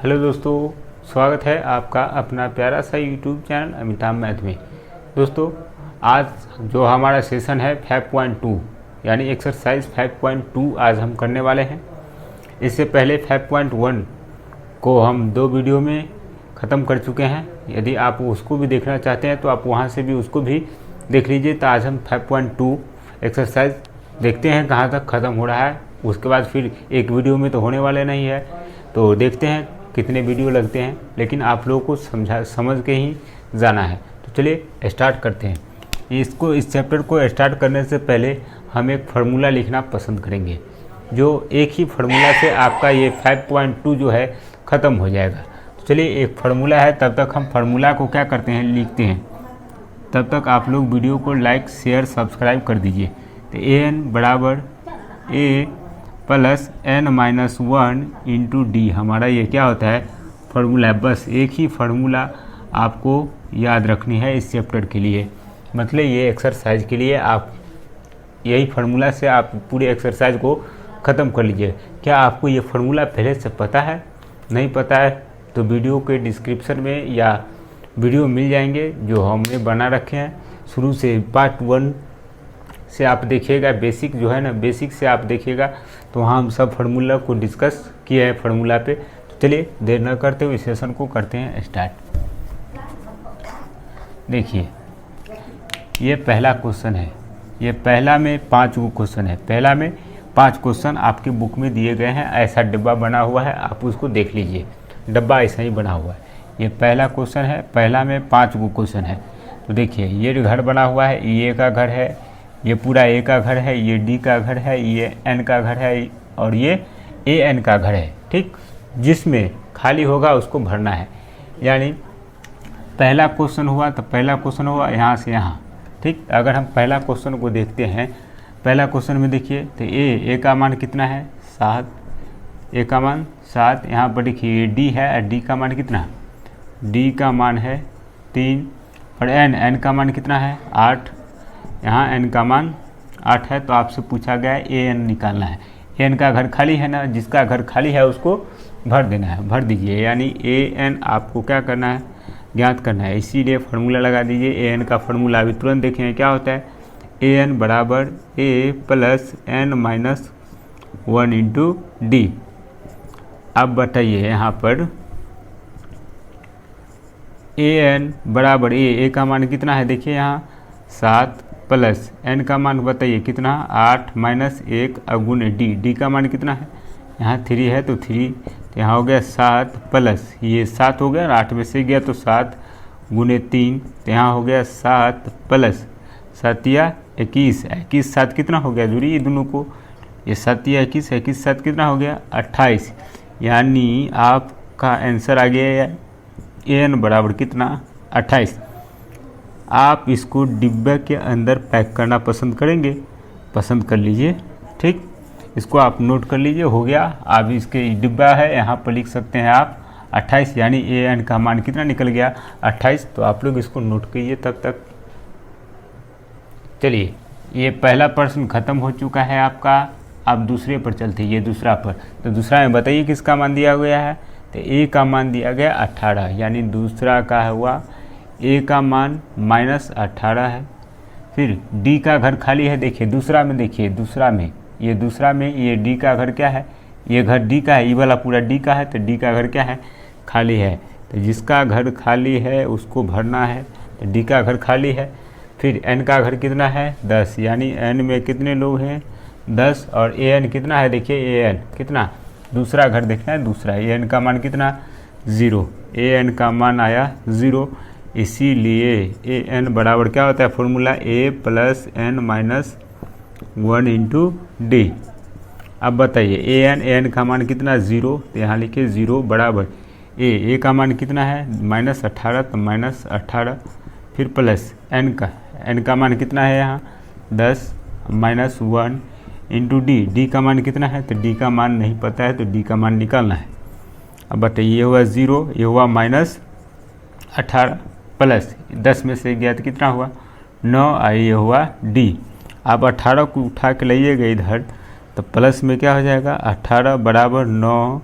Hello दोस्तों, स्वागत है आपका अपना प्यारा सा यूट्यूब चैनल अमिताभ मैथ में। दोस्तों, आज जो हमारा सेशन है 5.2 यानी एक्सरसाइज 5.2 आज हम करने वाले हैं। इससे पहले 5.1 को हम 2 वीडियो में ख़त्म कर चुके हैं। यदि आप उसको भी देखना चाहते हैं तो आप वहां से भी उसको भी देख लीजिए। तो आज हम 5.2 एक्सरसाइज देखते हैं कहाँ तक ख़त्म हो रहा है। उसके बाद फिर एक वीडियो में तो होने वाले नहीं है, तो देखते हैं कितने वीडियो लगते हैं, लेकिन आप लोगों को समझ के ही जाना है। तो चलिए स्टार्ट करते हैं। इस चैप्टर को स्टार्ट करने से पहले हम एक फार्मूला लिखना पसंद करेंगे, जो एक ही फार्मूला से आपका ये 5.2 जो है ख़त्म हो जाएगा। तो चलिए, एक फार्मूला है, तब तक हम फार्मूला को क्या करते हैं, लिखते हैं। तब तक आप लोग वीडियो को लाइक शेयर सब्सक्राइब कर दीजिए। तो an बराबर a plus n-1 into D हमारा ये क्या होता है, फार्मूला है। बस एक ही फार्मूला आपको याद रखनी है इस चैप्टर के लिए, मतलब ये एक्सरसाइज के लिए आप यही फार्मूला से आप पूरे एक्सरसाइज को ख़त्म कर लीजिए। क्या आपको ये फार्मूला पहले से पता है? नहीं पता है तो वीडियो के डिस्क्रिप्शन में या वीडियो मिल जाएंगे जो हमने बना रखे हैं। शुरू से पार्ट 1 से आप देखिएगा, बेसिक जो है ना, बेसिक से आप देखिएगा तो वहाँ हम सब फार्मूला को डिस्कस किए हैं फार्मूला पे। तो चलिए देर न करते हुए इस सेशन को करते हैं स्टार्ट। देखिए, ये पहला क्वेश्चन है। ये पहला में 5 क्वेश्चन है। पहला में 5 क्वेश्चन आपके बुक में दिए गए हैं। ऐसा डिब्बा बना हुआ है, आप उसको देख लीजिए। डब्बा ऐसा ही बना हुआ है। ये पहला क्वेश्चन है। पहला में 5 क्वेश्चन है। तो देखिए, ये घर बना हुआ है, ये का घर है, ये पूरा ए का घर है, ये डी का घर है, ये एन का घर है और ये ए एन का घर है। ठीक, जिसमें खाली होगा उसको भरना है। यानी पहला क्वेश्चन हुआ तो पहला क्वेश्चन हुआ यहाँ से यहाँ। ठीक, अगर हम पहला क्वेश्चन को देखते हैं, पहला क्वेश्चन में देखिए तो ए का मान कितना है, 7। ए का मान 7। यहाँ पर देखिए डी है, डी का मान कितना, डी का मान है 3। और एन का मान कितना है, 8। यहाँ n का मान 8 है। तो आपसे पूछा गया है an निकालना है। n का घर खाली है ना, जिसका घर खाली है उसको भर देना है, भर दीजिए। यानी an आपको क्या करना है, ज्ञात करना है। इसीलिए फार्मूला लगा दीजिए। an का फार्मूला अभी तुरंत देखेंगे क्या होता है, an बराबर a plus n-1 into D. अब बताइए यहाँ पर an बराबर a का मान कितना है, देखिए यहाँ 7 प्लस n का मान बताइए कितना, 8 माइनस 1 अगुने डी का मान कितना है, यहाँ 3 है तो 3, तो यहाँ हो गया 7 प्लस ये 7 हो गया, 8 में से गया तो 7 गुने 3, तो यहाँ हो गया 7 प्लस 7 या 21, 21 7 कितना हो गया, दूरी ये दोनों को, ये 7 या 21, 21 7 कितना हो गया, 28। यानी आपका आंसर आ गया an बराबर कितना, 28। आप इसको डिब्बे के अंदर पैक करना पसंद करेंगे, पसंद कर लीजिए। ठीक, इसको आप नोट कर लीजिए, हो गया। अब इसके डिब्बा है, यहाँ पर लिख सकते हैं आप 28, यानी an का मान कितना निकल गया, 28। तो आप लोग इसको नोट कीजिए तब तक। चलिए, ये पहला प्रश्न खत्म हो चुका है आपका। अब दूसरे पर चलते हैं, ये दूसरा पर। तो दूसरा में बताइए किसका मान दिया गया है, तो a का मान दिया गया 18, यानी दूसरा का हुआ a का मान -18 है। फिर d का घर खाली है, देखिए दूसरा में, देखिए दूसरा में ये d का घर क्या है, ये घर d का है, ये वाला पूरा d का है, तो d का घर क्या है, खाली है। तो जिसका घर खाली है उसको भरना है, तो d का घर खाली है। फिर n का घर कितना है, 10, यानी n में कितने लोग हैं, 10। और an कितना है, देखिए an कितना, दूसरा घर देखना है, दूसरा an का मान कितना, 0। an का मान आया 0, इसीलिए an बराबर क्या होता है formula, a plus n-1 into D. अब बताइए an का मान कितना, 0, तो यहाँ लिखिए 0 बराबर a का मान कितना है, -18, तो -18। फिर प्लस n का मान कितना है यहाँ, 10 -1 इंटू डी का मान कितना है, तो d का मान नहीं पता है, तो d का मान निकालना है। अब बताइए, ये हुआ 0, ये हुआ -18 प्लस 10 में से गया तो कितना हुआ, 9, ये हुआ d। आप 18 को उठा के लाइएगा इधर, तो प्लस में क्या हो जाएगा, 18 बराबर 9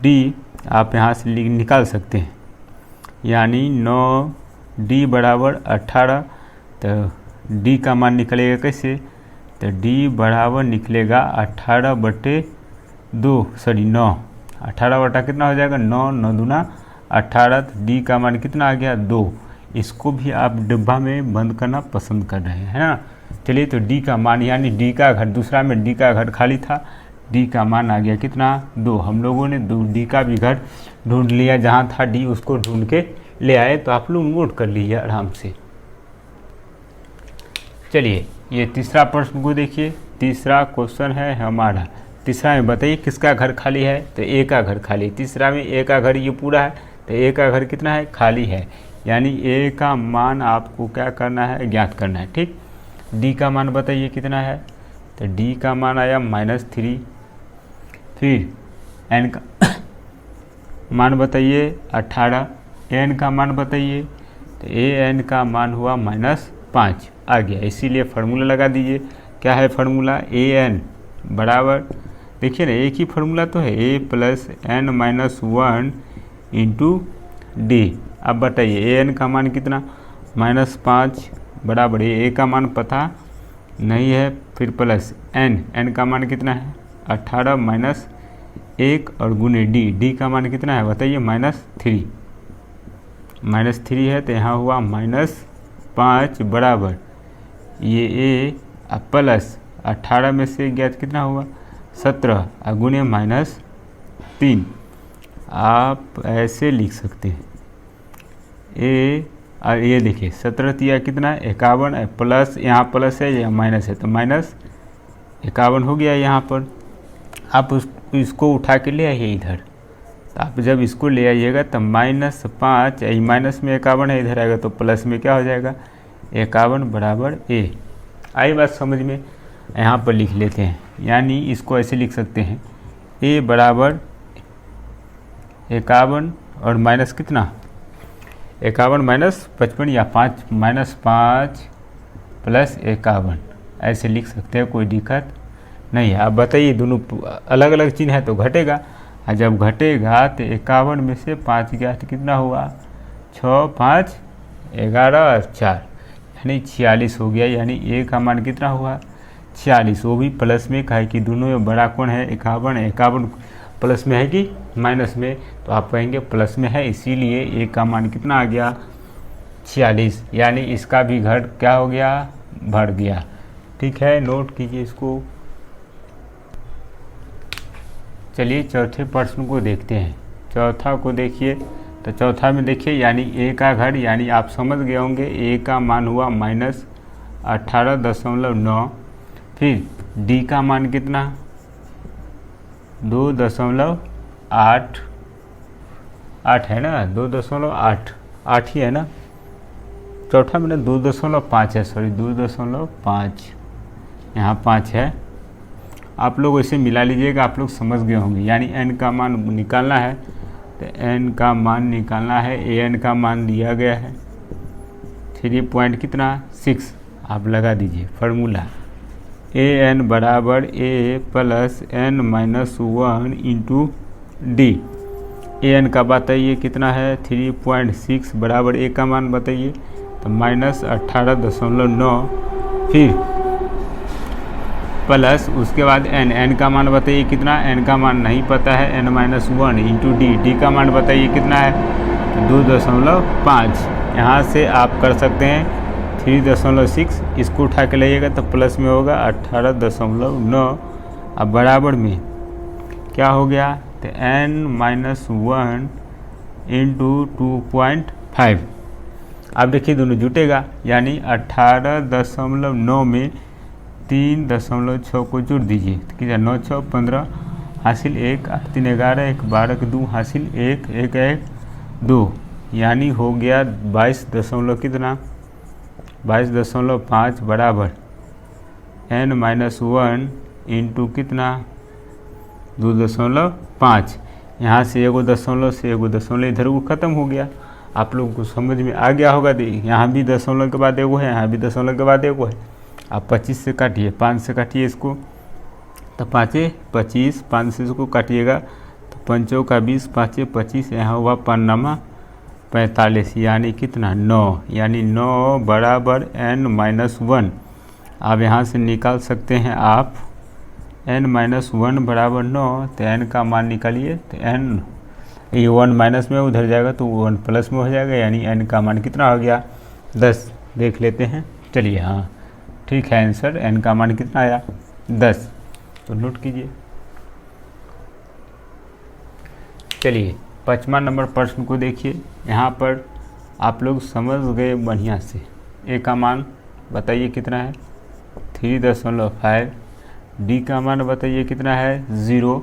डी आप यहाँ से निकाल सकते हैं, यानी 9D बराबर 18। तो D का मान निकलेगा कैसे, तो D बराबर निकलेगा 18/2 सॉरी 9, 18 बटा कितना हो जाएगा 9, 9 दूना 18। तो D का मान कितना आ गया 2। इसको भी आप डिब्बा में बंद करना पसंद कर रहे हैं ना। चलिए, तो D का मान यानी D का घर, दूसरा में D का घर खाली था, D का मान आ गया कितना 2। हम लोगों ने D का भी घर ढूंढ लिया, जहाँ था D उसको ढूंढ के ले आए। तो आप लोग नोट कर लीजिए आराम से। चलिए, ये तीसरा प्रश्न को देखिए। तीसरा क्वेश्चन है हमारा, तीसरा में बताइए किसका घर खाली है, तो A का घर खाली है। तीसरा में A का घर ये पूरा है, तो A का घर कितना है, खाली है, यानी A का मान आपको क्या करना है, ज्ञात करना है। ठीक, D का मान बताइए कितना है, तो D का मान आया -3। फिर N का मान बताइए 18, N का मान बताइए, तो An का मान हुआ -5 आ गया, इसीलिए फार्मूला लगा दीजिए। क्या है फार्मूला, An बराबर, देखिए ना एक ही फार्मूला तो है, A + n-1 × D। अब बताइए An का मान कितना, -5 बराबर A का मान पता नहीं है, फिर प्लस n का मान कितना है 18 -1 और गुने D का मान कितना है बताइए -3 है, तो यहाँ हुआ -5 बराबर ये A प्लस 18 में से ज्ञात कितना हुआ 17 गुने -3। आप ऐसे लिख सकते हैं A, और ये देखिए 17 तिया कितना 51, प्लस यहाँ प्लस है या माइनस है, तो -51 हो गया यहाँ पर। आप इसको उठा के ले आइए इधर, तो आप जब इसको ले आइएगा तो -5, माइनस में 51 है, इधर आएगा तो प्लस में क्या हो जाएगा 51 बराबर A। आई बात समझ में, यहाँ पर लिख लेते हैं, यानी इसको ऐसे लिख सकते हैं A बराबर 51 और माइनस कितना 51 - 55 या 5 -5 + 51, ऐसे लिख सकते हैं, कोई दिक्कत नहीं है। आप बताइए दोनों अलग अलग चिन्ह है तो घटेगा, और जब घटेगा तो 51 में से 5 गया तो कितना हुआ 6, 5, 11 और 4 यानी 46 हो गया, यानी A का मान कितना हुआ 46, वो भी प्लस में। कहे कि दोनों में बड़ा कौन है 51 प्लस में है कि माइनस में, तो आप कहेंगे प्लस में है, इसीलिए A का मान कितना आ गया 46, यानी इसका भी घर क्या हो गया भर गया। ठीक है, नोट कीजिए इसको। चलिए चौथे प्रश्न को देखते हैं। चौथा को देखिए, तो चौथा में देखिए यानी A का घर, यानी आप समझ गए होंगे A का मान हुआ -18.9। फिर D का मान कितना 2.8 है ना, 2.8 ही है ना, चौथा में ना 2.5 है, सॉरी 2.5, यहाँ 5 है। आप लोग ऐसे मिला लीजिएगा, आप लोग समझ गए होंगे। यानी n का मान निकालना है, तो n का मान निकालना है, an का मान दिया गया है 3.6, आप लगा दीजिए फार्मूला an बराबर A + n-1 × D। an का बताइए कितना है 3.6 बराबर A का मान बताइए, तो -18.9, फिर प्लस उसके बाद n का मान बताइए कितना, n का मान नहीं पता है, n-1 × D का मान बताइए कितना है 2.5। यहाँ से आप कर सकते हैं 3.6, इसको उठा के लाइएगा तो प्लस में होगा 18.9, अब बराबर में क्या हो गया, तो n-1 × 2.5। अब देखिए दोनों जुटेगा, यानी 18.9 में 3.6 को जुड़ दीजिए, तो कितना 9 6 15 हासिल 1, 8 3 11, 1 12 के 2 हासिल 1 1 1 2, यानी हो गया 22 कितना 22.5 बराबर n-1 × कितना 2.5। यहाँ से एगो दशमलव से एगो दशमलव इधर वो ख़त्म हो गया। आप लोगों को समझ में आ गया होगा। यहाँ भी दशमलव के बाद एगो है, यहाँ भी दशमलव के बाद एगो है। आप 25 से काटिए, 5 से काटिए इसको, तो 5 25, 5 से इसको काटिएगा तो पंचों का 20, पाँचे 25, यहाँ हुआ पन्नमा 45, यानी कितना 9, यानी 9 बराबर n-1। अब यहाँ से निकाल सकते हैं आप n-1 बराबर 9, तो n का मान निकालिए, तो n ये 1 माइनस में उधर जाएगा तो 1 प्लस में हो जाएगा, यानी n का मान कितना हो गया 10। देख लेते हैं, चलिए हाँ ठीक है आंसर, n का मान कितना आया 10, तो नोट कीजिए। चलिए 5वां नंबर प्रश्न को देखिए, यहाँ पर आप लोग समझ गए बढ़िया से। a का मान बताइए कितना है 3.5, d का मान बताइए कितना है 0,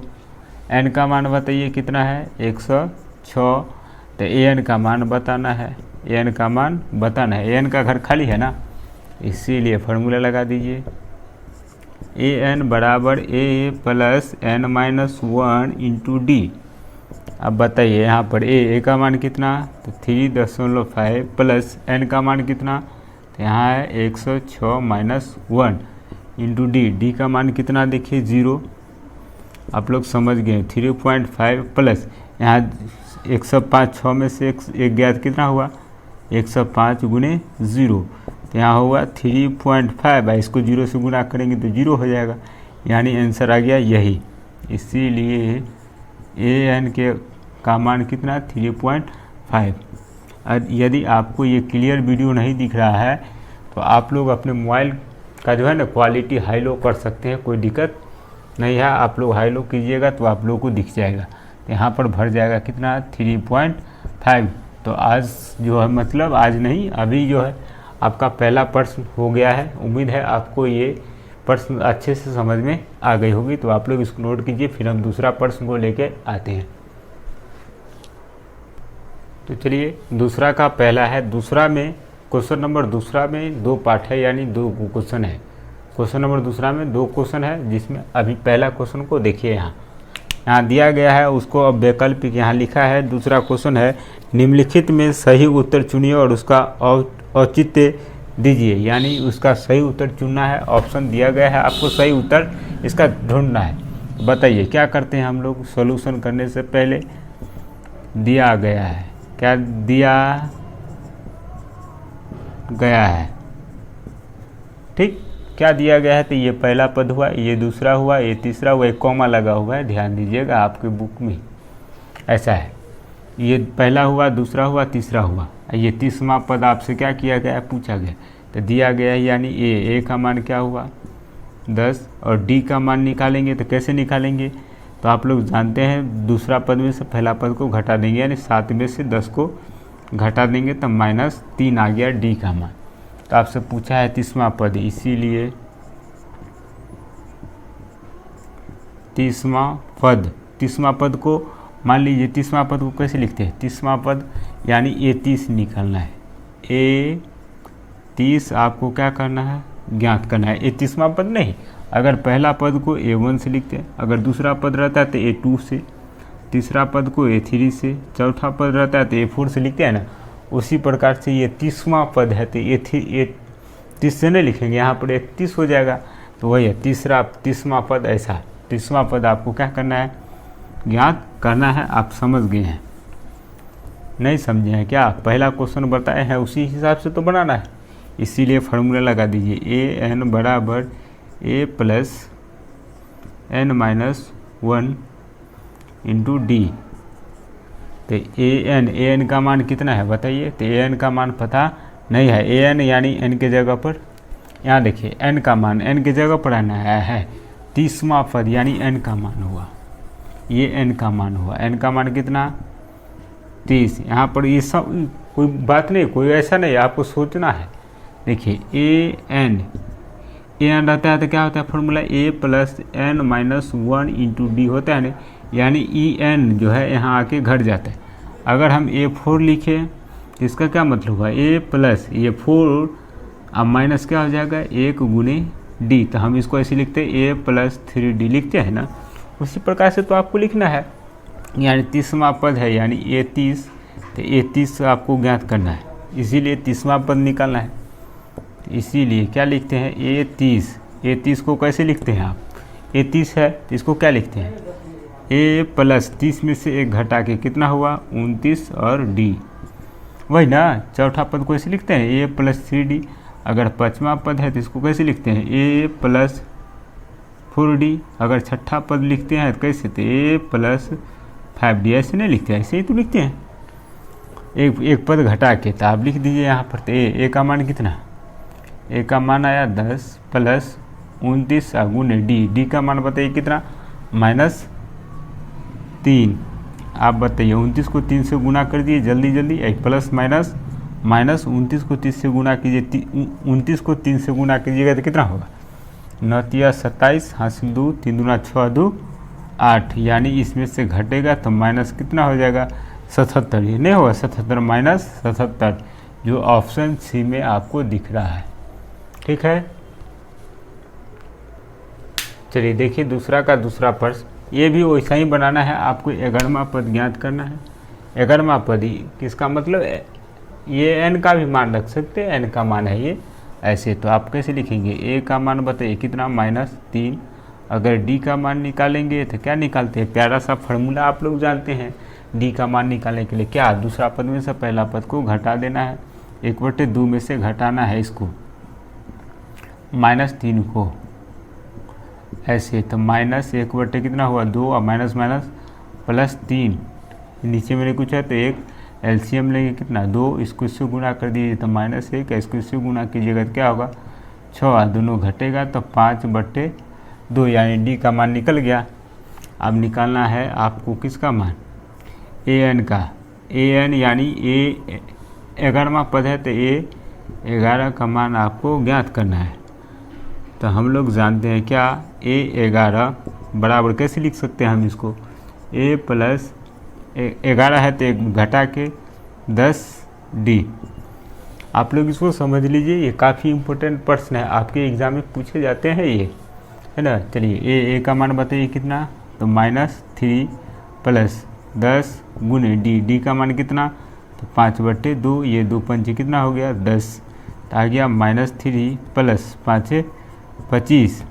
n का मान बताइए कितना है 106, तो an का मान बताना है, an का मान बताना है। an का घर खाली है ना, इसीलिए फार्मूला लगा दीजिए, an बराबर a plus n-1 into D. अब बताइए यहाँ पर a का मान कितना, तो 3.5 प्लस n का मान कितना, तो यहाँ है 106 माइनस 1 इंटू डी का मान कितना देखिए 0। आप लोग समझ गए, 3.5 प्लस यहाँ 105, 6 में से एक गया तो कितना हुआ 105 गुने 0, तो यहाँ हुआ 3.5, इसको 0 से गुना करेंगे तो 0 हो जाएगा, यानी आंसर आ गया यही। इसीलिए an का मान कितना 3.5। और यदि आपको ये क्लियर वीडियो नहीं दिख रहा है तो आप लोग अपने मोबाइल का जो है ना क्वालिटी हाई लो कर सकते हैं, कोई दिक्कत नहीं है। आप लोग हाई लो कीजिएगा तो आप लोगों को दिख जाएगा, तो यहाँ पर भर जाएगा कितना 3.5। तो आज जो है मतलब आज नहीं अभी जो है आपका पहला प्रश्न हो गया है। उम्मीद है आपको ये प्रश्न अच्छे से समझ में आ गई होगी, तो आप लोग इसको नोट कीजिए, फिर हम दूसरा प्रश्न को लेके आते हैं। तो चलिए दूसरा का पहला है, दूसरा में क्वेश्चन नंबर दूसरा में 2 पार्ट है, यानी 2 क्वेश्चन है। क्वेश्चन नंबर दूसरा में 2 क्वेश्चन है, जिसमें अभी पहला क्वेश्चन को देखिए, यहाँ दिया गया है उसको अब वैकल्पिक यहाँ लिखा है। दूसरा क्वेश्चन है निम्नलिखित में सही उत्तर चुनिए और उसका औचित्य दीजिए, यानी उसका सही उत्तर चुनना है। ऑप्शन दिया गया है, आपको सही उत्तर इसका ढूंढना है। बताइए क्या करते हैं हम लोग सॉल्यूशन करने से पहले। दिया गया है, क्या दिया गया है, ठीक, क्या दिया गया है, तो ये पहला पद हुआ, ये दूसरा हुआ, ये तीसरा हुआ, एक कॉमा लगा हुआ है, ध्यान दीजिएगा आपके बुक में ऐसा है। ये पहला हुआ, दूसरा हुआ, तीसरा हुआ, ये 30वां पद आपसे क्या किया गया है, पूछा गया, तो दिया गया है, यानी ए का मान क्या हुआ 10, और डी का मान निकालेंगे तो कैसे निकालेंगे, तो आप लोग जानते हैं दूसरा पद में से पहला पद को घटा देंगे, यानी 7 में से 10 को घटा देंगे तब -3 आ गया डी का मान। तो आपसे पूछा है 30वां पद, इसीलिए 30वां पद को मान लीजिए, 30वां पद को कैसे लिखते हैं, 30वां पद यानी A30 निकालना है। A30 आपको क्या करना है, ज्ञात करना है। A30वां पद नहीं, अगर पहला पद को A1 से लिखते हैं, अगर दूसरा पद रहता है तो A2 से, तीसरा पद को A3 से, चौथा पद रहता है तो A4 से लिखते हैं ना, उसी प्रकार से ये 30वां पद है तो A30 से नहीं लिखेंगे, यहाँ पर 31 हो जाएगा, तो वही है 30वां पद। ऐसा 30वां पद आपको क्या करना है, ज्ञात करना है। आप समझ गए हैं, नहीं समझे हैं क्या, पहला क्वेश्चन बताए हैं उसी हिसाब से तो बनाना है, इसीलिए फार्मूला लगा दीजिए an बराबर a plus n-1 into D. तो an का मान कितना है बताइए, तो an का मान पता नहीं है, an यानी n के जगह पर, यहाँ देखिए n का मान n के जगह पर आना है 30वां पद, यानी n का मान हुआ, ये n का मान हुआ, n का मान कितना 30। यहाँ पर ये सब कोई बात नहीं, कोई ऐसा नहीं, आपको सोचना है। देखिए an रहता है तो क्या होता है formula, a plus n-1 into D होता है ना, यानी en जो है यहाँ आके घट जाता है। अगर हम A4 लिखें तो इसका क्या मतलब हुआ, a प्लस ये 4 अब माइनस क्या हो जाएगा 1 गुने डी, तो हम इसको ऐसे लिखते हैं a प्लस 3d लिखते हैं ना, उसी प्रकार से तो आपको लिखना है। यानी 30वां पद है, यानी A30, तो A30 आपको ज्ञात करना है, इसीलिए 30वां पद निकालना है। इसीलिए क्या लिखते हैं A30 को कैसे लिखते हैं आप, A30 है तो इसको क्या लिखते हैं ए प्लस 30 में से एक घटा के कितना हुआ 29 और डी, वही ना। चौथा पद को ऐसे लिखते हैं ए प्लस 3D। अगर पाँचवा पद है तो इसको कैसे लिखते हैं ए प्लस 4D। अगर छठा पद लिखते हैं तो कैसे, तो ए प्लस 5D। ऐसे नहीं लिखते, ऐसे ही तो लिखते हैं। एक पद घटा के तो आप लिख दीजिए यहाँ पर। तो ए का मान कितना, ए का मान आया 10 प्लस 29 गुने डी का मान बताइए कितना -3। आप बताइए 29 को 3 से गुना कर दिए जल्दी जल्दी। एक प्लस माइनस 29 को 30 से गुना कीजिए, 29 को 3 से गुना कीजिएगा तो कितना होगा 9 तिया 27, हासिल 2, 3 दूना 6 2 8। यानी इसमें से घटेगा तो माइनस कितना हो जाएगा 77। ये नहीं होगा 77 माइनस 77, जो ऑप्शन सी में आपको दिख रहा है। ठीक है, चलिए देखिए दूसरा का दूसरा प्रश्न। ये भी वैसा ही बनाना है, आपको 11वां पद ज्ञात करना है। 11वां पद किसका मतलब ये n का भी मान रख सकते हैं, n का मान है ये। ऐसे तो आप कैसे लिखेंगे, a का मान बताइए कितना -3। अगर d का मान निकालेंगे तो क्या निकालते हैं, प्यारा सा फार्मूला आप लोग जानते हैं। d का मान निकालने के लिए क्या, दूसरा पद में से पहला पद को घटा देना है। 1/2 में से घटाना है इसको -3 को, ऐसे। तो -1 कितना हुआ 2 और माइनस +3। नीचे मैंने कुछ है तो एक एलसीएम लेंगे कितना 2, इसको इससे गुना कर दीजिए तो -1, इसको इससे गुना कीजिएगा तो क्या होगा 6, दोनों घटेगा तो 5/2, यानी डी का मान निकल गया। अब निकालना है आपको किसका मान, an का। an यानी ए 11वां पद है तो ए 11 का मान आपको ज्ञात करना है। तो हम लोग जानते हैं क्या, ए 11 बराबर कैसे लिख सकते हैं हम इसको, ए प्लस 11 है तो एक घटा के 10D। आप लोग इसको समझ लीजिए, ये काफ़ी इम्पोर्टेंट प्रश्न है, आपके एग्जाम में पूछे जाते हैं ये, है ना। चलिए ए का मान बताइए कितना, तो -3 प्लस 10 गुने डी का मान कितना, तो 5/2, ये 2 पंचे कितना हो गया 10, तो आ गया -3 प्लस 5 25।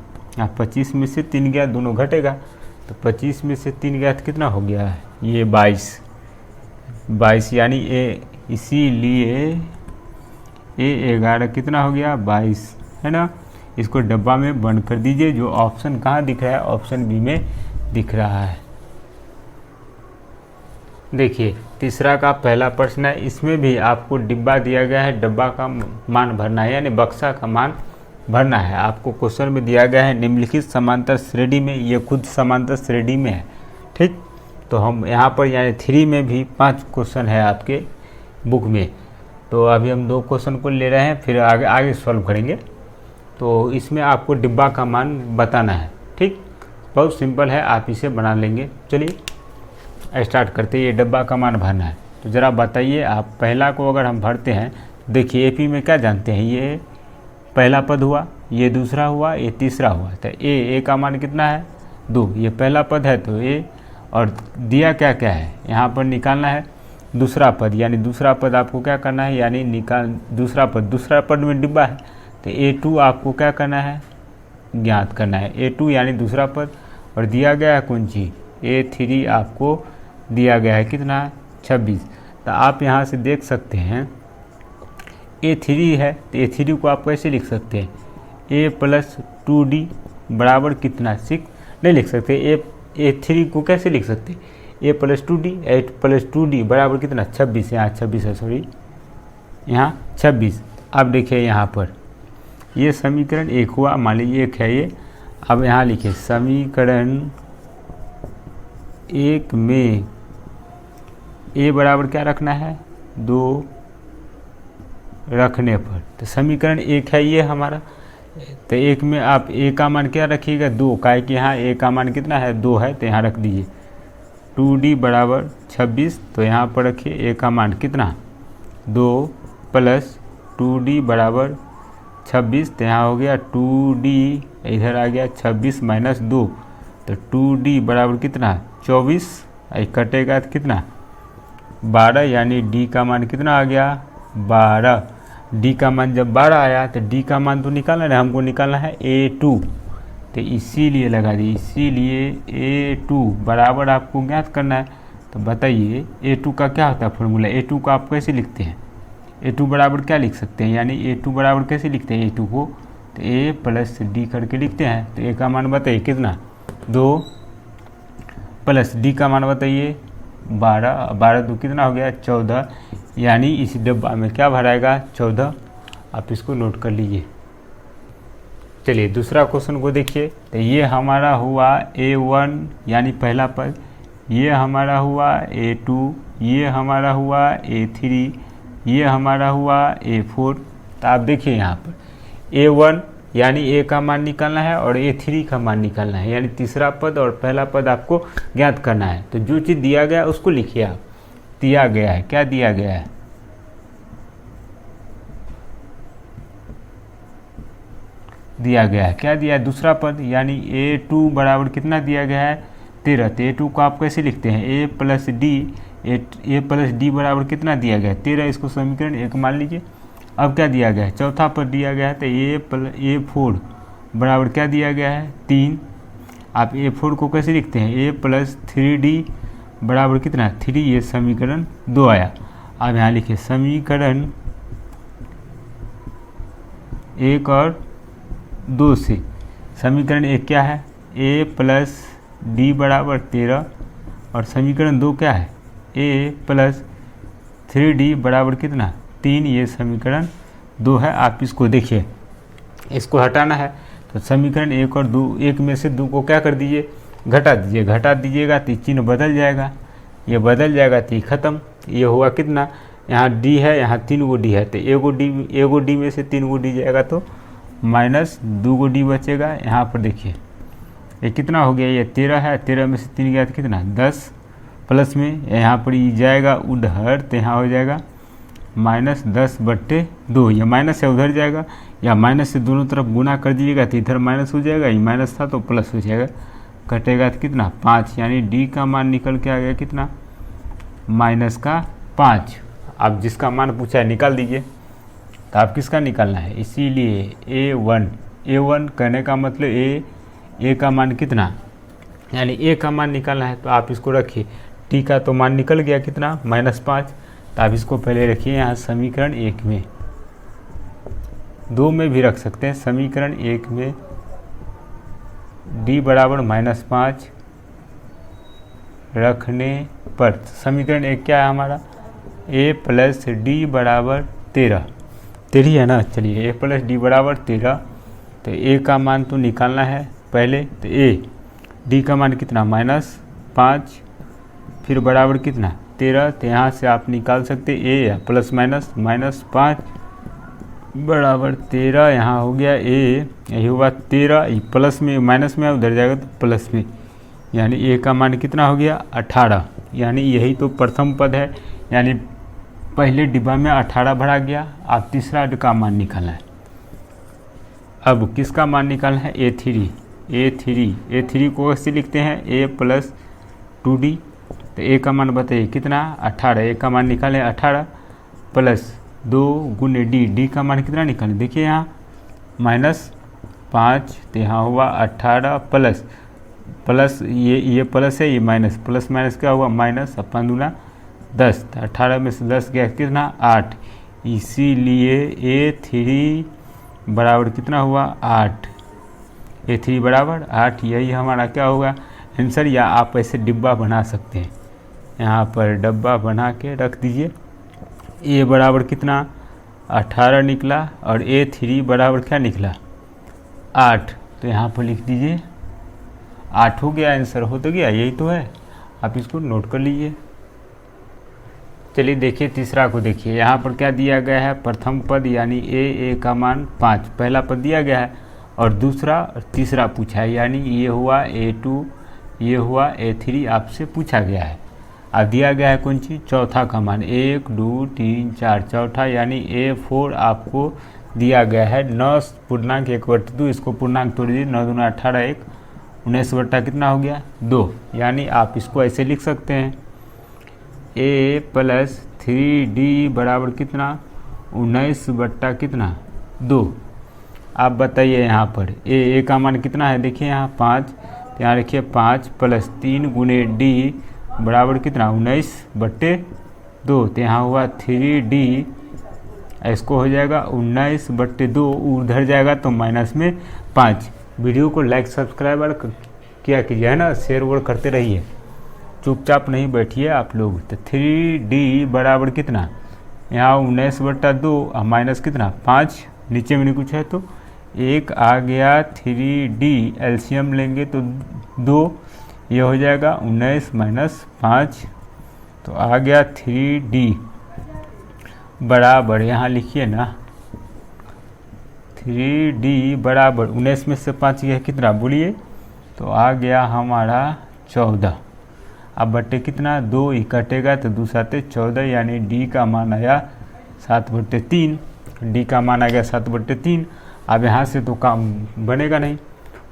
25 में से 3 गया, दोनों घटेगा, तो 25 में से 3 गया तो कितना हो गया है ये 22, यानी ए, इसीलिए ए 11 कितना हो गया 22, है ना। इसको डब्बा में बंद कर दीजिए। जो ऑप्शन कहाँ दिख रहा है, ऑप्शन बी में दिख रहा है। देखिए तीसरा का पहला प्रश्न है, इसमें भी आपको डिब्बा दिया गया है, डब्बा का मान भरना है, यानी बक्सा का मान भरना है। आपको क्वेश्चन में दिया गया है निम्नलिखित समांतर श्रेणी में, ये खुद समांतर श्रेणी में है। ठीक, तो हम यहाँ पर यानी 3 में भी 5 क्वेश्चन है आपके बुक में। तो अभी हम 2 क्वेश्चन को ले रहे हैं, फिर आगे सॉल्व करेंगे। तो इसमें आपको डिब्बा का मान बताना है। ठीक, बहुत सिंपल है, आप इसे बना लेंगे। चलिए स्टार्ट करते हैं। ये डिब्बा का मान भरना है, तो ज़रा बताइए आप। पहला को अगर हम भरते हैं, देखिए एपी में क्या जानते हैं, ये पहला पद हुआ, ये दूसरा हुआ, ये तीसरा हुआ। तो ए का मान कितना है 2, ये पहला पद है तो ए, और दिया क्या क्या है यहाँ पर निकालना है दूसरा पद, यानी दूसरा पद आपको क्या करना है, यानी दूसरा पद में डिब्बा है तो A2 आपको क्या करना है ज्ञात करना है। A2 यानी दूसरा पद, और दिया गया है कौन चीज़ A3 आपको दिया गया है कितना 26। तो आप यहाँ से देख सकते हैं A3 है तो A3 को आप कैसे लिख सकते हैं, A प्लस 2D बराबर कितना 6 नहीं लिख सकते। A3 को कैसे लिख सकते, A plus 2D, 8 plus 2D बराबर कितना 26, यहाँ 26 है, सॉरी यहाँ 26। अब देखिए यहाँ पर ये समीकरण 1 हुआ, मान लीजिए 1 है ये। अब यहाँ लिखिए समीकरण 1 में A बराबर क्या रखना है 2 रखने पर, तो समीकरण 1 है ये हमारा। तो 1 में आप A का मान क्या रखिएगा 2, काहे कि यहाँ A का मान कितना है 2 है, तो यहाँ रख दीजिए 2D बराबर 26। तो यहाँ पर रखिए A का मान कितना 2 प्लस 2D बराबर 26, तो यहाँ हो गया 2D, इधर आ गया 26 माइनस 2, तो 2D बराबर कितना 24, कटेगा तो कितना 12, यानी D का मान कितना आ गया 12। D का मान जब 12 आया तो D का मान तो निकालना है, हमको निकालना है A2। तो इसीलिए लगा दिए। इसीलिए A2 बराबर आपको ज्ञात करना है। तो बताइए A2 का क्या होता है फॉर्मूला, A2 को आप कैसे लिखते हैं, A2 बराबर क्या लिख सकते हैं, यानी A2 बराबर कैसे लिखते हैं A2 को, तो A प्लस D करके लिखते हैं। तो A का मान बताइए कितना, 2 प्लस D का मान बताइए 12, 12 2 कितना हो गया 14, यानी इस डब्बा में क्या भराएगा 14। आप इसको नोट कर लीजिए। चलिए दूसरा क्वेश्चन को देखिए। तो ये हमारा हुआ A1 यानी पहला पद, ये हमारा हुआ A2, ये हमारा हुआ A3, ये हमारा हुआ A4। तो आप देखिए यहाँ पर A1 यानी A का मान निकालना है और A3 का मान निकालना है, यानी तीसरा पद और पहला पद आपको ज्ञात करना है। तो जो चीज़ दिया गया है उसको लिखिए आप। दिया गया है, क्या दिया गया है, दिया गया है, क्या दिया है दूसरा पद, यानी A2 बराबर कितना दिया गया है 13। तो A2 को आप कैसे लिखते हैं, A प्लस डी बराबर कितना दिया गया है 13। इसको समीकरण 1 मान लीजिए। अब क्या दिया गया है, चौथा पद दिया गया है। तो A4 बराबर क्या दिया गया है 3। आप A4 को कैसे लिखते हैं, A प्लस 3D बराबर कितना 3, ये समीकरण 2 आया। अब यहाँ लिखिए समीकरण 1 और 2 से समीकरण 1 क्या है, A प्लस डी बराबर 13 और समीकरण 2 क्या है, A प्लस 3D बराबर कितना 3, ये समीकरण 2 है। आप इसको देखिए, इसको हटाना है तो समीकरण 1 और 2, 1 में से 2 को क्या कर दीजिए, घटा दीजिए। घटा दीजिएगा तो चिन्ह बदल जाएगा, ये बदल जाएगा तो ख़त्म। ये हुआ कितना, यहाँ D है, यहाँ 3 गो D है, तो एगो D में से 3 गो D जाएगा तो माइनस 2 गो D बचेगा। यहाँ पर देखिए ये कितना हो गया, ये 13 है, 13 में से 3 गया तो कितना 10, प्लस में यहाँ पर ये जाएगा उधर, तो यहाँ हो जाएगा माइनस 10/2। ये माइनस है उधर जाएगा, या माइनस से दोनों तरफ गुना कर दीजिएगा तो इधर माइनस हो जाएगा, ये माइनस था तो प्लस हो जाएगा, कटेगा तो कितना 5, यानी D का मान निकल के आ गया कितना -5। आप जिसका मान पूछा है निकाल दीजिए। तो आप किसका निकालना है, इसीलिए A1 कहने का मतलब A का मान कितना, यानी A का मान निकालना है। तो आप इसको रखिए, T का तो मान निकल गया कितना -5। तो आप इसको पहले रखिए यहाँ समीकरण 1 में, 2 में भी रख सकते हैं। समीकरण 1 में D बराबर -5 रखने पर समीकरण 1 क्या है हमारा, A प्लस D बराबर 13 है ना। चलिए A प्लस D बराबर 13। तो A का मान तो निकालना है पहले, तो D का मान कितना -5, फिर बराबर कितना 13। तो यहाँ से आप निकाल सकते A प्लस -5 बराबर 13। यहाँ हो गया A, यही हुआ 13, प्लस में माइनस में उधर जाएगा तो प्लस में, यानी A का मान कितना हो गया 18। यानी यही तो प्रथम पद है, यानी पहले डिब्बा में 18 भरा गया। आप तीसरा का मान निकालना है। अब किसका मान निकालना है, A3 को कैसे लिखते हैं, A प्लस 2D। तो A का मान बताइए कितना 18, A का मान निकालें 18 प्लस 2 गुने D का मान कितना निकालें, देखिए यहाँ -5, तो यहाँ हुआ 18 प्लस ये प्लस है, ये माइनस, प्लस माइनस क्या हुआ माइनस, 5×10। तो 18 में से 10 गया कितना 8, इसीलिए A3 बराबर कितना हुआ 8, A3 बराबर 8। यही हमारा क्या होगा आंसर। या आप ऐसे डिब्बा बना सकते हैं, यहाँ पर डब्बा बना के रख दीजिए। A बराबर कितना 18 निकला और A3 बराबर क्या निकला 8। तो यहाँ पर लिख दीजिए 8 हो गया, आंसर हो तो गया, यही तो है। आप इसको नोट कर लीजिए। चलिए देखिए तीसरा को देखिए, यहाँ पर क्या दिया गया है, प्रथम पद यानी A का मान 5 पहला पद दिया गया है, और दूसरा और तीसरा पूछा है, यानी ये हुआ A2, ये हुआ A3 आपसे पूछा गया है। अब दिया गया है कौन चीज़, चौथा का मान 1 2 3 4, चौथा यानी A4 आपको दिया गया है 9.1/2। इसको पूर्णांक तोड़ दीजिए, 9 दूना 18, 1 19 बट्टा कितना हो गया 2। यानी आप इसको ऐसे लिख सकते हैं A प्लस 3D बराबर कितना 19 बट्टा कितना 2। आप बताइए यहाँ पर ए का मान कितना है, देखिए यहाँ 5, तो यहाँ लिखिए 5 + 3 गुने डी बराबर कितना 19/2, तो यहाँ हुआ 3D, इसको हो जाएगा 19/2, उधर जाएगा तो माइनस में 5। वीडियो को लाइक सब्सक्राइब किया कीजिए, है ना, शेयर वोर करते रहिए, चुपचाप नहीं बैठिए आप लोग। तो 3D बराबर कितना, यहाँ 19/2 माइनस कितना 5, नीचे में नहीं कुछ है तो 1 आ गया। 3D एलसीएम लेंगे तो 2, ये हो जाएगा 19 - 5, तो आ गया 3D बराबर, यहाँ लिखिए ना 3D बराबर 19 में से 5 यह कितना बोलिए, तो आ गया हमारा 14। अब बटे कितना 2 ही कटेगा तो 2 7 14, यानी डी का मान आया 7/3। डी का मान आ गया 7/3। अब यहाँ से तो काम बनेगा नहीं,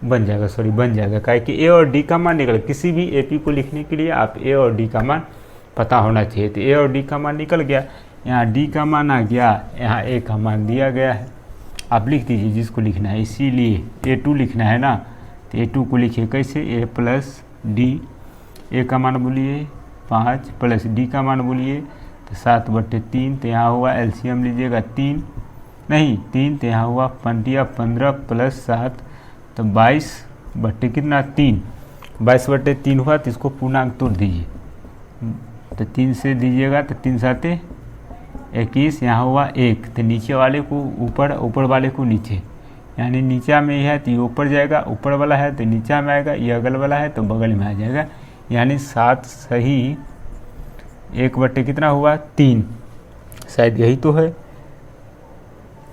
बन जाएगा, काहे कि ए और डी का मान निकल, किसी भी एपी को लिखने के लिए आप ए और डी का मान पता होना चाहिए। तो ए और डी का मान निकल गया, यहाँ डी का मान आ गया, यहाँ ए का मान दिया गया है, आप लिख दीजिए जिसको लिखना है। इसीलिए A2 लिखना है ना, तो A2 को लिखिए कैसे, A + D, ए का मान बोलिए 5 + डी का मान बोलिए तो 7/3, तो यहाँ हुआ एलसीएम लीजिएगा 3, तो यहाँ हुआ 15 + 7 तो 22/3, 22/3 हुआ। तो इसको पूर्णांक तोड़ दीजिए, तो 3 से दीजिएगा तो 3 7 21, यहाँ हुआ 1, तो नीचे वाले को ऊपर वाले को नीचे, यानी नीचा में है तो ये ऊपर जाएगा, ऊपर वाला है तो नीचा में आएगा, ये अगल वाला है तो बगल में आ जाएगा, यानी 7 सही 1 कितना हुआ 3, शायद यही तो है,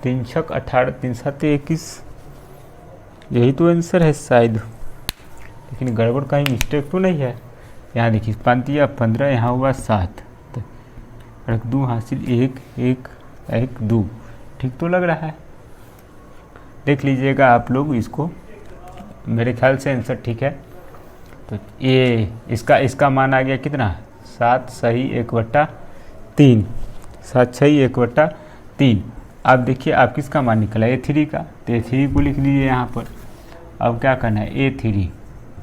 3 6 18 3 7 21, यही तो आंसर है शायद, लेकिन गड़बड़ कहीं मिस्टेक तो नहीं है। यहाँ देखिए 5 या 15, यहाँ हुआ 7, तो रख दूँ हासिल 1 1 1 2, ठीक तो लग रहा है, देख लीजिएगा आप लोग इसको, मेरे ख्याल से आंसर ठीक है। तो ये इसका मान आ गया कितना 7 सही 1/3, 7 सही 1/3। अब देखिए आप किसका मान निकला A3 का, तो A3 को लिख लीजिए यहाँ पर। अब क्या करना है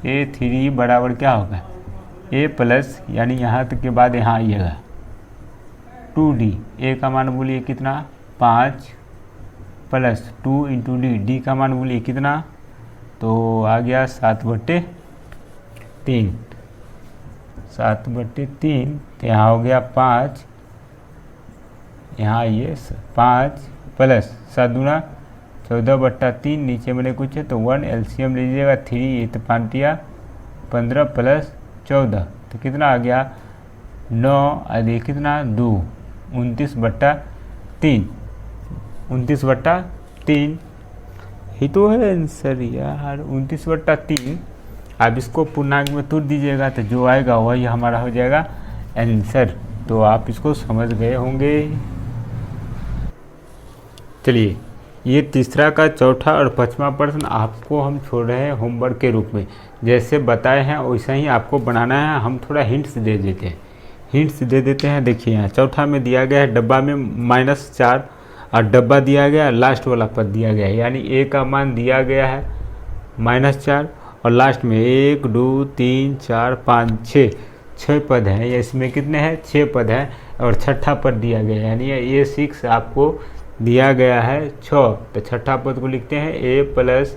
A3 बराबर क्या होगा A प्लस, यानी यहाँ तक के बाद यहाँ आइएगा 2D, A का मान बोलिए कितना 5 + 2 × D, D का मान बोलिए कितना, तो आ गया 7/3, 7/3, तो यहाँ हो गया 5, यहाँ ये 5 + 7 दूना 14/3, नीचे मैंने कुछ है तो 1, एलसीएम लीजिएगा 3, तो 5 15 + 14, तो कितना आ गया 9, आदि कितना 2, 29/3, 29/3 ही तो है आंसर यार, 29/3। आप इसको पूर्णांक में तोड़ दीजिएगा तो जो आएगा वही हमारा हो जाएगा आंसर। तो आप इसको समझ गए होंगे। चलिए, ये तीसरा का चौथा और 5वां प्रश्न आपको हम छोड़ रहे हैं होमवर्क के रूप में, जैसे बताए हैं वैसा ही आपको बनाना है। हम थोड़ा हिंट्स दे देते हैं। देखिए यहाँ चौथा में दिया गया है डब्बा में -4 और डब्बा दिया गया है, लास्ट वाला पद दिया गया है, यानी ए का मान दिया गया है -4 और लास्ट में 1 2 3 4 5 6 पद हैं। इसमें कितने हैं 6 पद हैं और छठा पद दिया गया है, यानी ये A6 आपको दिया गया है 6। तो छठा पद को लिखते हैं A +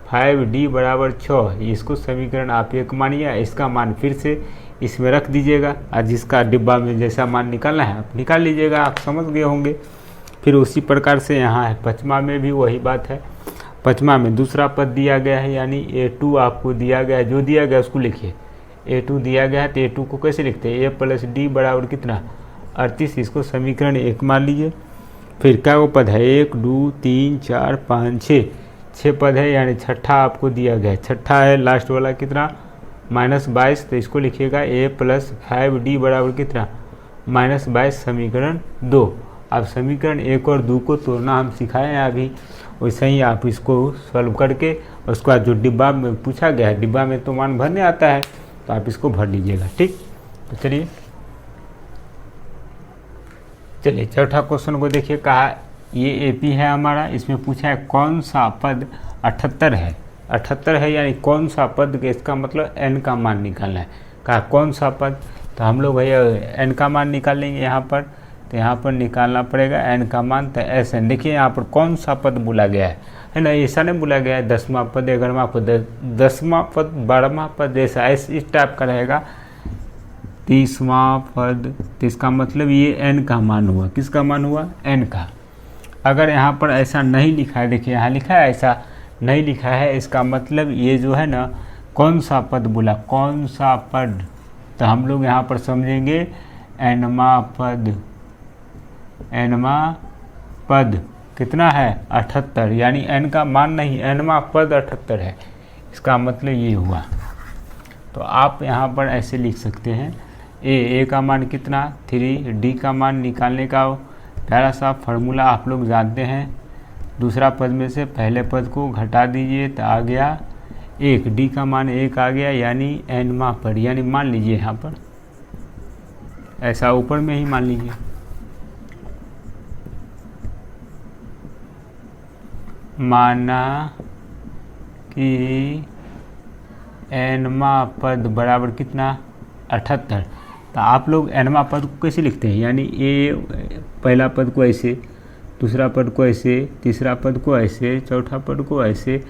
5D बराबर 6। इसको समीकरण आप एक मानिए, इसका मान फिर से इसमें रख दीजिएगा और जिसका डिब्बा में जैसा मान निकालना है आप निकाल लीजिएगा, आप समझ गए होंगे। फिर उसी प्रकार से यहाँ है 5वां में भी वही बात है। 5वां में दूसरा पद दिया गया है, यानी A2 आपको दिया गया है, जो दिया गया उसको लिखिए। A2 दिया गया है तो A2 को कैसे लिखते हैं A + D बराबर कितना 38, इसको समीकरण 1 मान लीजिए। फिर क्या वो पद है 1 2 3 4 5 6 पद है, यानी छठा आपको दिया गया है, छठा है लास्ट वाला कितना -22, तो इसको लिखिएगा A + 5D बराबर कितना -22, समीकरण 2। अब समीकरण 1 और 2 को तोड़ना हम सिखाए हैं अभी, वैसे ही आप इसको सॉल्व करके उसके बाद जो डिब्बा में पूछा गया है, डिब्बा में तो मान भरने आता है तो आप इसको भर लीजिएगा, ठीक। तो चलिए चौथा क्वेश्चन को देखिए, कहा ये एपी है हमारा, इसमें पूछा है कौन सा पद 78 है। 78 है यानी कौन सा पद, इसका मतलब एन का मान निकालना है। कहा कौन सा पद, तो हम लोग भैया एन का मान निकालेंगे यहाँ पर। तो यहाँ पर निकालना पड़ेगा एन का मान, तो एस एन। देखिए यहाँ पर कौन सा पद बोला गया है ना, ऐसा नहीं बोला गया है 10वां पद 11वां पद 10वां पद 12वां पद, ऐसा इस टाइप का रहेगा। 30वां पद, तो इसका मतलब ये एन का मान हुआ। किसका मान हुआ, एन का। अगर यहाँ पर ऐसा नहीं लिखा है, देखिए यहाँ लिखा है ऐसा नहीं लिखा है, इसका मतलब ये जो है ना कौन सा पद बोला, कौन सा पद, तो हम लोग यहाँ पर समझेंगे एनवा पद। एनवा पद कितना है 78, यानी एन का मान नहीं, एनवा पद 78 है, इसका मतलब ये हुआ। तो आप यहाँ पर ऐसे लिख सकते हैं ए का मान कितना 3, डी का मान निकालने का प्यारा सा फार्मूला आप लोग जानते हैं। दूसरा पद में से पहले पद को घटा दीजिए तो आ गया 1, डी का मान 1 आ गया, यानी एनवा पद। यानी मान लीजिए यहाँ पर ऐसा ऊपर में ही मान लीजिए, माना कि एनवा पद बराबर कितना 78। तो आप लोग एनवा पद को कैसे लिखते हैं, यानी ए पहला पद को ऐसे, दूसरा पद को ऐसे, तीसरा पद को ऐसे, चौथा पद को ऐसे,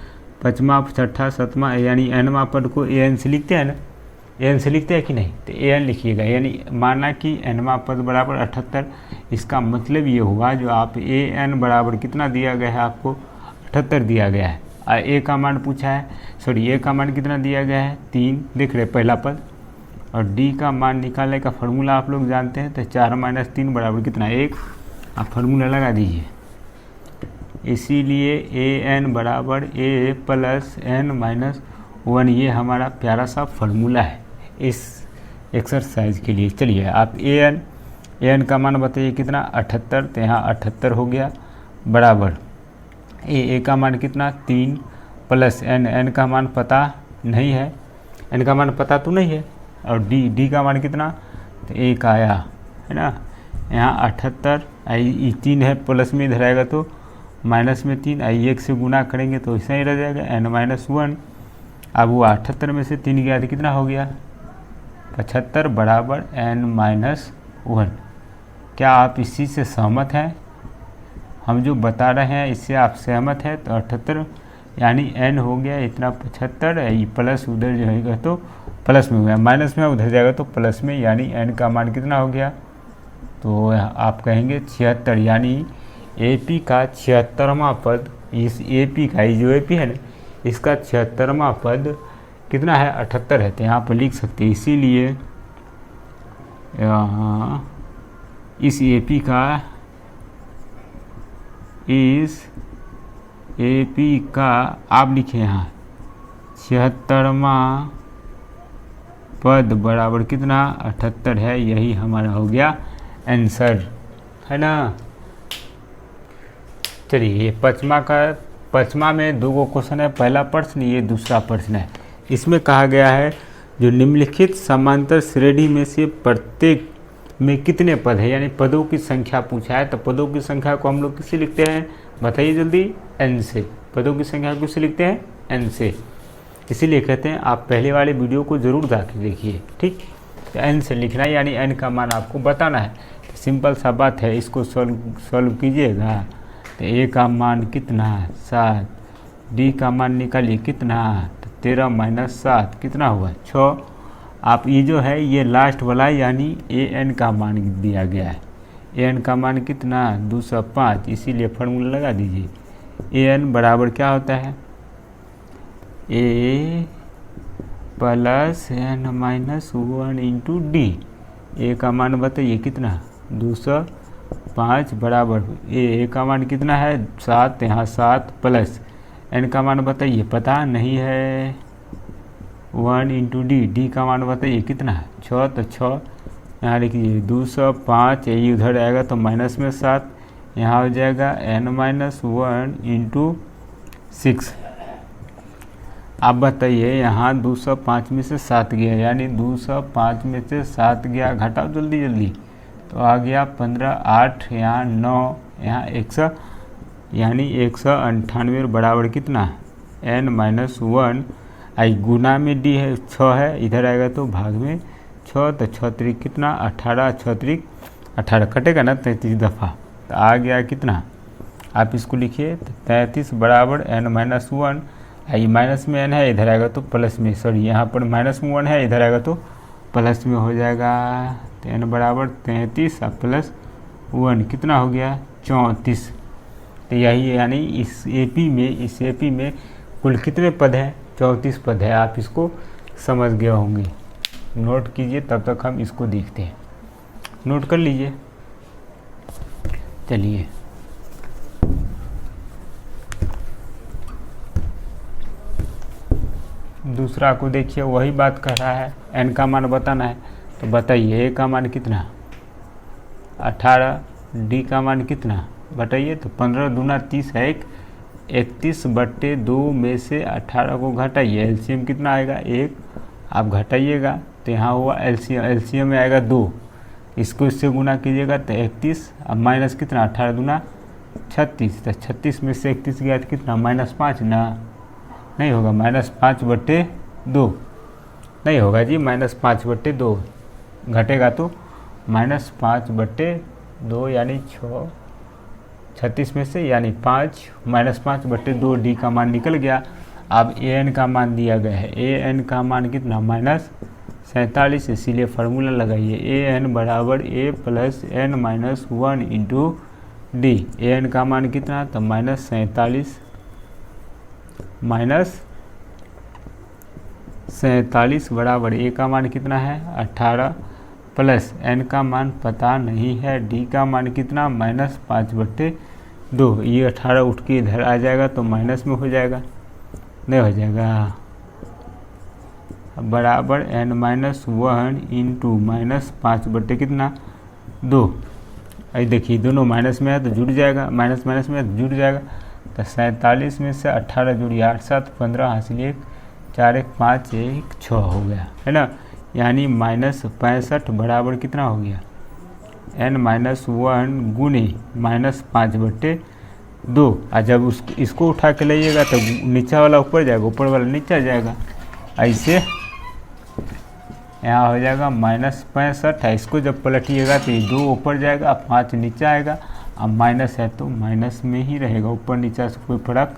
पाँचवा छठा सातवां, यानी एनवा पद को ए एन से लिखते हैं ना, ए एन से लिखते हैं कि नहीं, तो ए एन लिखिएगा। यानी माना कि एनवा पद बराबर 78, इसका मतलब ये हुआ जो आप ए एन बराबर कितना दिया गया है, आपको 78 दिया गया है। और ए का मान पूछा है, सॉरी ए का मान कितना दिया गया है 3, देख रहे पहला पद। और डी का मान निकालने का फार्मूला आप लोग जानते हैं, तो 4 - 3 बराबर कितना 1, आप फार्मूला लगा दीजिए। इसीलिए ए एन बराबर ए प्लस एन माइनस 1, ये हमारा प्यारा सा फार्मूला है इस एक्सरसाइज के लिए। चलिए आप ए एन का मान बताइए कितना 78, तो यहाँ 78 हो गया, बराबर ए का मान कितना 3 प्लस एन का मान पता नहीं है, एन का मान पता तो नहीं है, और डी का मान कितना, तो 1 आया है ना। यहाँ 78 आई 3 है, प्लस में इधर आएगा तो माइनस में 3 आई 1 से गुना करेंगे तो ऐसा ही रह जाएगा n-1। अब वो 78 में से 3 गया तो कितना हो गया 75 बराबर n-1। क्या आप इसी से सहमत हैं, हम जो बता रहे हैं इससे आप सहमत हैं? तो 78 यानी n हो गया इतना 75, प्लस उधर जो है तो प्लस में हो गया, माइनस में उधर जाएगा तो प्लस में, यानी n का मान कितना हो गया, तो आप कहेंगे 76। यानी AP का 76वां पद, इस AP का, ये जो AP है ना इसका 76वां पद कितना है 78 है, तो यहाँ पर लिख सकते हैं। इसीलिए इस AP का आप लिखें यहाँ 76वां पद बराबर कितना 78 है, यही हमारा हो गया आंसर, है ना। चलिए ये पचमा में 2 क्वेश्चन है, पहला प्रश्न, ये दूसरा प्रश्न है। इसमें कहा गया है जो निम्नलिखित समांतर श्रेणी में से प्रत्येक में कितने पद है, यानी पदों की संख्या पूछा है। तो पदों की संख्या को हम लोग किससे लिखते हैं, बताइए जल्दी, n से। पदों की संख्या को किससे लिखते हैं, n से। इसीलिए कहते हैं आप पहले वाले वीडियो को ज़रूर जाके देखिए, ठीक। तो n से लिखना है, यानी n का मान आपको बताना है। तो सिंपल सा बात है, इसको सॉल्व कीजिएगा। तो a का मान कितना 7, d का मान निकालिए कितना, तो 13 - 7 कितना हुआ 6। आप ये जो है ये लास्ट वाला, यानी an का मान दिया गया है, an का मान कितना 205, इसीलिए फार्मूला लगा दीजिए। an बराबर क्या होता है, a plus n-1 into D. a का मान बताइए कितना 205 बराबर a का मान कितना है 7, यहाँ 7 प्लस n का मान बताइए पता नहीं है 1 इंटू डी का मान बताइए कितना है 6, तो 6 यहाँ लिखिए 205, यही उधर आएगा तो माइनस में 7, यहाँ हो जाएगा n-1 इंटू 6। आप बताइए यहाँ 205 में से 7 गया, यानी 205 में से 7 गया, घटाओ जल्दी जल्दी, तो आ गया 15, 8 यहाँ 9, यहाँ यानी 198 बराबर कितना, n-1 आई गुना में d है 6 है, इधर आएगा तो भाग में 6, तो 6 त्रिक कितना 18, 6 त्रिक 18 कटेगा ना 33 दफ़ा, तो आ गया कितना, आप इसको लिखिए तो 33 बराबर n-1 आई माइनस में n है, इधर आएगा तो प्लस में, सॉरी यहाँ पर माइनस में 1 है, इधर आएगा तो प्लस में हो जाएगा, तो n बराबर 33 और प्लस 1 कितना हो गया 34। तो यही यानी इस एपी में कुल कितने पद हैं, 34 पद है। आप इसको समझ गए होंगे, नोट कीजिए, तब तक हम इसको देखते हैं, नोट कर लीजिए। चलिए दूसरा को देखिए, वही बात कर रहा है, n का मान बताना है, तो बताइए a का मान कितना 18, d का मान कितना बताइए, तो 15 दूना 30 है, 31/2 में से 18 को घटाइए, एलसीएम कितना आएगा 1, आप घटाइएगा तो यहाँ हुआ एलसीएम में आएगा 2, इसको इससे गुना कीजिएगा तो 31, अब माइनस कितना 18 दूना 36, तो 36 में से 31 गया तो कितना -5 ना, नहीं होगा, -5/2 नहीं होगा जी, -5/2 घटेगा तो -5/2 यानी 6, 36 में से यानी 5, -5/2 डी का मान निकल गया। अब ए एन का मान दिया गया है, ए एन का मान कितना -47, इसीलिए फार्मूला लगाइए, ए एन बराबर A plus n minus 1 into D, A N का मान कितना, तो -47 बराबर ए का मान कितना है 18 प्लस n का मान पता नहीं है, d का मान कितना -5/2, ये 18 उठ के इधर आ जाएगा तो माइनस में हो जाएगा, नहीं हो जाएगा, बराबर n-1 इंटू -5 कितना 2, अभी देखिए दोनों माइनस में है तो जुड़ जाएगा, माइनस में है तो जुड़ जाएगा, तो 47 में से 18 जुड़िए, 8 7 15 हासिल 1 4 1 5 1 6 हो गया है ना, यानी -65 बराबर कितना हो गया n-1 गुने -5/2, और जब इसको उठा के लाइएगा तो नीचा वाला ऊपर जाएगा, ऊपर वाला नीचा जाएगा, ऐसे यहाँ हो जाएगा -65, इसको जब पलटिएगा तो ये 2 ऊपर जाएगा, 5 नीचा आएगा, अब माइनस है तो माइनस में ही रहेगा, ऊपर नीचा से कोई फर्क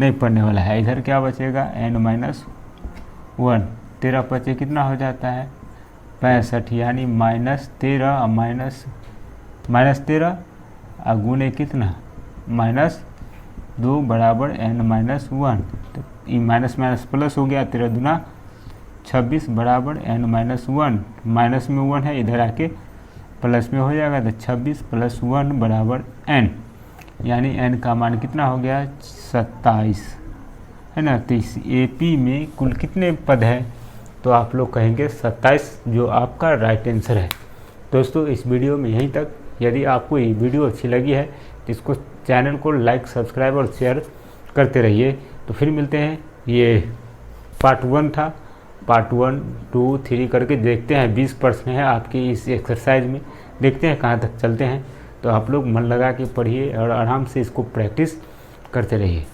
नहीं पड़ने वाला है। इधर क्या बचेगा n-1, 13 पचे कितना हो जाता है 65, यानी -13 -13 और गुने कितना -2 बराबर n-1, तो ये माइनस माइनस प्लस हो गया, 13 दूना 26 बराबर n-1, माइनस में 1 है, इधर आके प्लस में हो जाएगा, तो 26 + 1 बराबर n, यानी n का मान कितना हो गया 27 है ना। तो इस एपी में कुल कितने पद है, तो आप लोग कहेंगे 27, जो आपका राइट आंसर है। दोस्तों इस वीडियो में यहीं तक, यदि आपको ये वीडियो अच्छी लगी है तो इसको चैनल को लाइक सब्सक्राइब और शेयर करते रहिए। तो फिर मिलते हैं, ये पार्ट 1 था, पार्ट 1 2 3 करके देखते हैं, 20 प्रश्न है आपकी इस एक्सरसाइज में, देखते हैं कहाँ तक चलते हैं। तो आप लोग मन लगा के पढ़िए और आराम से इसको प्रैक्टिस करते रहिए।